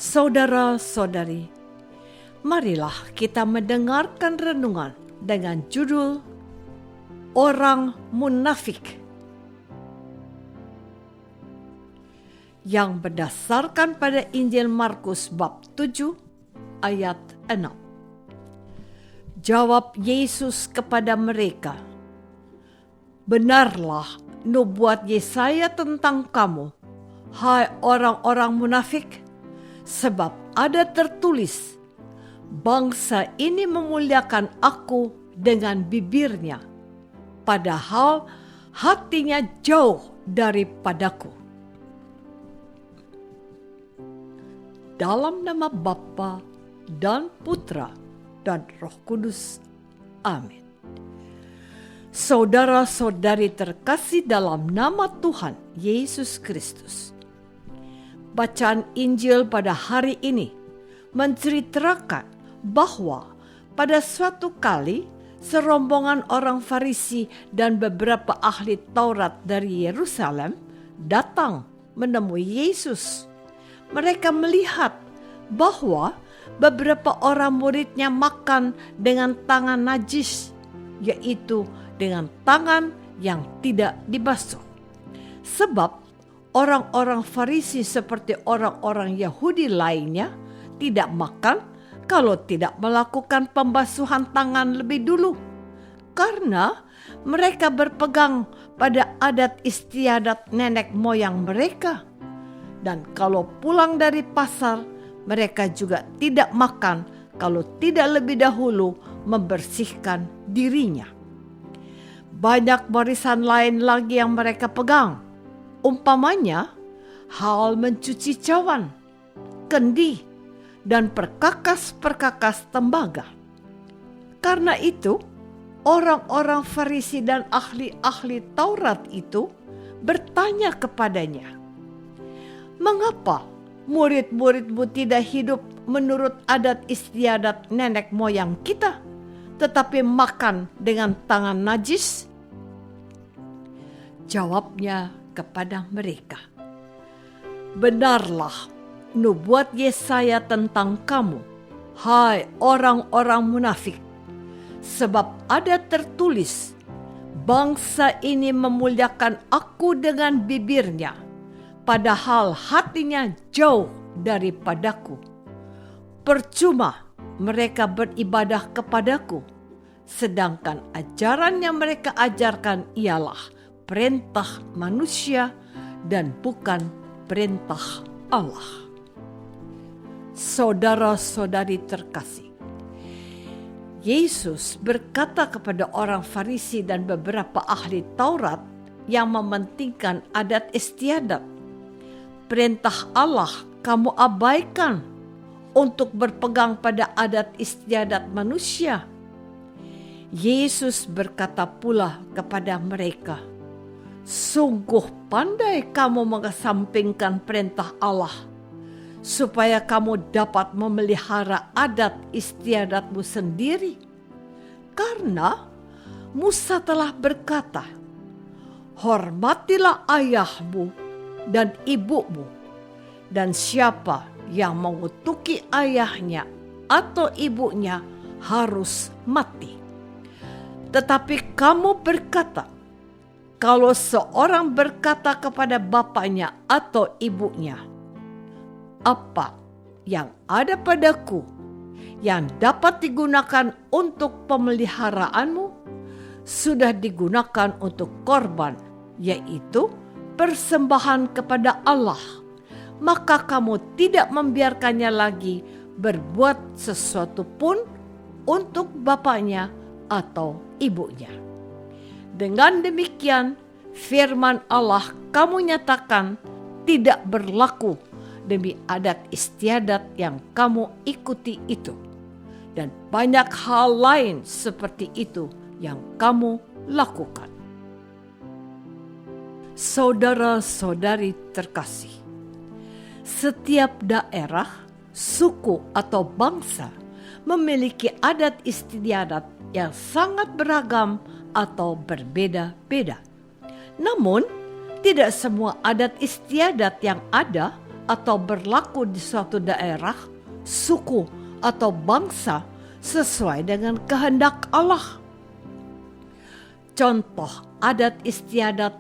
Saudara-saudari, marilah kita mendengarkan renungan dengan judul Orang Munafik yang berdasarkan pada Injil Markus bab 7 ayat 6. Jawab Yesus kepada mereka, "Benarlah nubuat Yesaya tentang kamu, hai orang-orang munafik, sebab ada tertulis, bangsa ini memuliakan aku dengan bibirnya, padahal hatinya jauh daripadaku." Dalam nama Bapa dan Putra dan Roh Kudus. Amin. Saudara-saudari terkasih dalam nama Tuhan Yesus Kristus. Bacaan Injil pada hari ini menceritakan bahwa pada suatu kali serombongan orang Farisi dan beberapa ahli Taurat dari Yerusalem datang menemui Yesus. Mereka melihat bahwa beberapa orang muridnya makan dengan tangan najis, yaitu dengan tangan yang tidak dibasuh. Sebab orang-orang Farisi seperti orang-orang Yahudi lainnya tidak makan kalau tidak melakukan pembasuhan tangan lebih dulu, karena mereka berpegang pada adat istiadat nenek moyang mereka. Dan kalau pulang dari pasar, mereka juga tidak makan kalau tidak lebih dahulu membersihkan dirinya. Banyak warisan lain lagi yang mereka pegang, umpamanya hal mencuci cawan, kendi, dan perkakas-perkakas tembaga. Karena itu, orang-orang Farisi dan ahli-ahli Taurat itu bertanya kepadanya, "Mengapa murid-muridmu tidak hidup menurut adat istiadat nenek moyang kita, tetapi makan dengan tangan najis?" Jawabnya kepada mereka, "Benarlah nubuat Yesaya tentang kamu, hai orang-orang munafik, sebab ada tertulis, bangsa ini memuliakan aku dengan bibirnya, padahal hatinya jauh daripadaku. Percuma mereka beribadah kepadaku, sedangkan ajaran yang mereka ajarkan ialah perintah manusia dan bukan perintah Allah." Saudara-saudari terkasih, Yesus berkata kepada orang Farisi dan beberapa ahli Taurat yang mementingkan adat istiadat, "Perintah Allah kamu abaikan untuk berpegang pada adat istiadat manusia." Yesus berkata pula kepada mereka, "Sungguh pandai kamu mengesampingkan perintah Allah, supaya kamu dapat memelihara adat istiadatmu sendiri. Karena Musa telah berkata, hormatilah ayahmu dan ibumu, dan siapa yang mengutuki ayahnya atau ibunya harus mati. Tetapi kamu berkata, kalau seorang berkata kepada bapaknya atau ibunya, apa yang ada padaku yang dapat digunakan untuk pemeliharaanmu, sudah digunakan untuk korban, yaitu persembahan kepada Allah, maka kamu tidak membiarkannya lagi berbuat sesuatu pun untuk bapaknya atau ibunya. Dengan demikian, firman Allah kamu nyatakan tidak berlaku demi adat istiadat yang kamu ikuti itu, dan banyak hal lain seperti itu yang kamu lakukan. Saudara-saudari terkasih, setiap daerah, suku atau bangsa memiliki adat istiadat yang sangat beragam atau berbeda-beda. Namun, tidak semua adat istiadat yang ada atau berlaku di suatu daerah, suku, atau bangsa sesuai dengan kehendak Allah. Contoh adat istiadat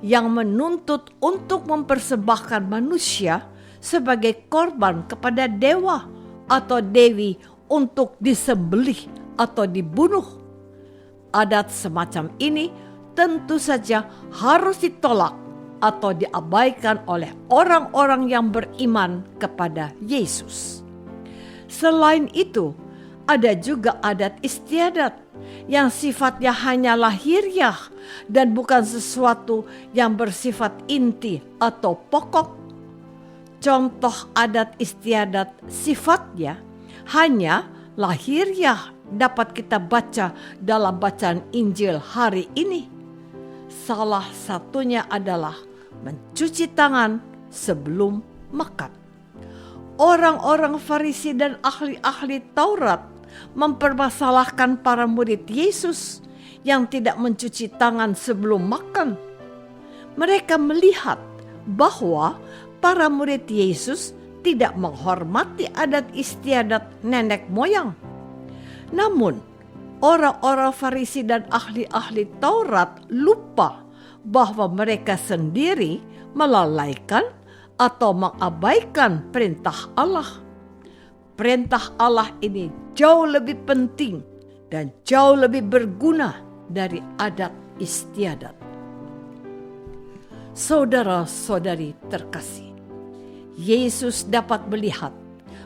yang menuntut untuk mempersembahkan manusia sebagai korban kepada dewa atau dewi untuk disembelih atau dibunuh. Adat semacam ini tentu saja harus ditolak atau diabaikan oleh orang-orang yang beriman kepada Yesus. Selain itu, ada juga adat istiadat yang sifatnya hanya lahiriah dan bukan sesuatu yang bersifat inti atau pokok. Contoh adat istiadat sifatnya hanya lahiriah dapat kita baca dalam bacaan Injil hari ini. Salah satunya adalah mencuci tangan sebelum makan. Orang-orang Farisi dan ahli-ahli Taurat mempermasalahkan para murid Yesus yang tidak mencuci tangan sebelum makan. Mereka melihat bahwa para murid Yesus tidak menghormati adat istiadat nenek moyang. Namun, orang-orang Farisi dan ahli-ahli Taurat lupa bahwa mereka sendiri melalaikan atau mengabaikan perintah Allah. Perintah Allah ini jauh lebih penting dan jauh lebih berguna dari adat istiadat. Saudara-saudari terkasih, Yesus dapat melihat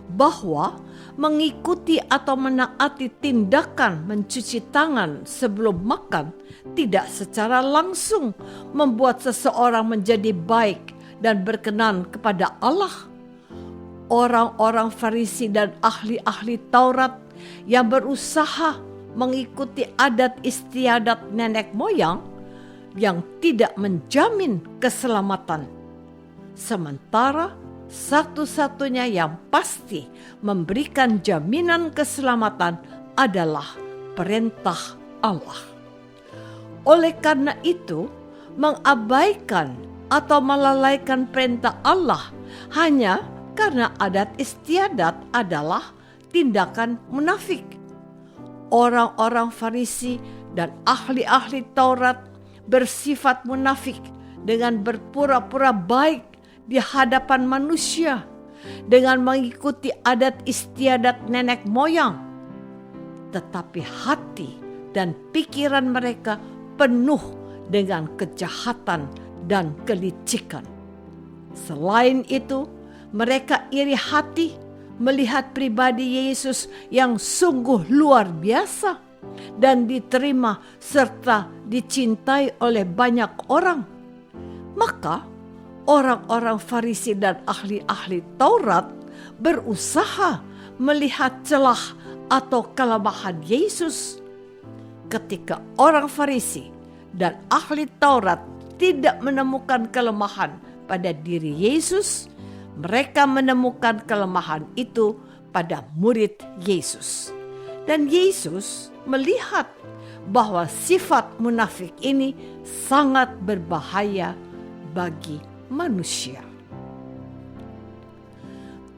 bahwa mengikuti atau menaati tindakan mencuci tangan sebelum makan tidak secara langsung membuat seseorang menjadi baik dan berkenan kepada Allah. Orang-orang Farisi dan ahli-ahli Taurat yang berusaha mengikuti adat istiadat nenek moyang yang tidak menjamin keselamatan. Sementara satu-satunya yang pasti memberikan jaminan keselamatan adalah perintah Allah. Oleh karena itu, mengabaikan atau melalaikan perintah Allah hanya karena adat istiadat adalah tindakan munafik. Orang-orang Farisi dan ahli-ahli Taurat bersifat munafik dengan berpura-pura baik di hadapan manusia dengan mengikuti adat istiadat nenek moyang. Tetapi hati dan pikiran mereka penuh dengan kejahatan dan kelicikan. Selain itu, mereka iri hati melihat pribadi Yesus yang sungguh luar biasa dan diterima serta dicintai oleh banyak orang. Maka orang-orang Farisi dan ahli-ahli Taurat berusaha melihat celah atau kelemahan Yesus. Ketika orang Farisi dan ahli Taurat tidak menemukan kelemahan pada diri Yesus, mereka menemukan kelemahan itu pada murid Yesus. Dan Yesus melihat bahwa sifat munafik ini sangat berbahaya bagi manusia.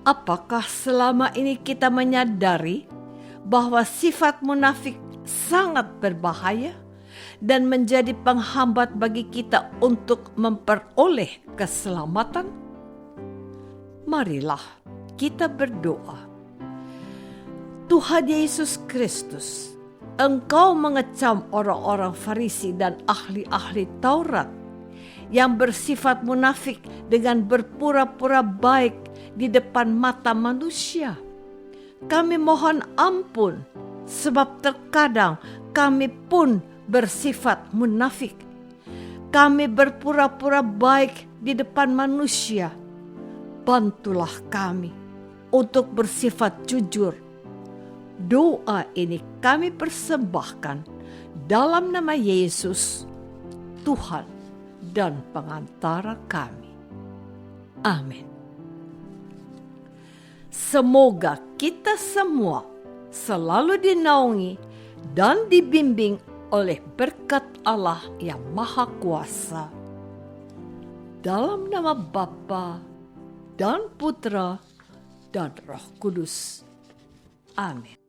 Apakah selama ini kita menyadari bahwa sifat munafik sangat berbahaya dan menjadi penghambat bagi kita untuk memperoleh keselamatan? Marilah kita berdoa. Tuhan Yesus Kristus, Engkau mengecam orang-orang Farisi dan ahli-ahli Taurat yang bersifat munafik dengan berpura-pura baik di depan mata manusia. Kami mohon ampun, sebab terkadang kami pun bersifat munafik. Kami berpura-pura baik di depan manusia. Bantulah kami untuk bersifat jujur. Doa ini kami persembahkan dalam nama Yesus, Tuhan dan pengantara kami. Amin. Semoga kita semua selalu dinaungi dan dibimbing oleh berkat Allah yang Maha Kuasa. Dalam nama Bapa dan Putra, dan Roh Kudus. Amin.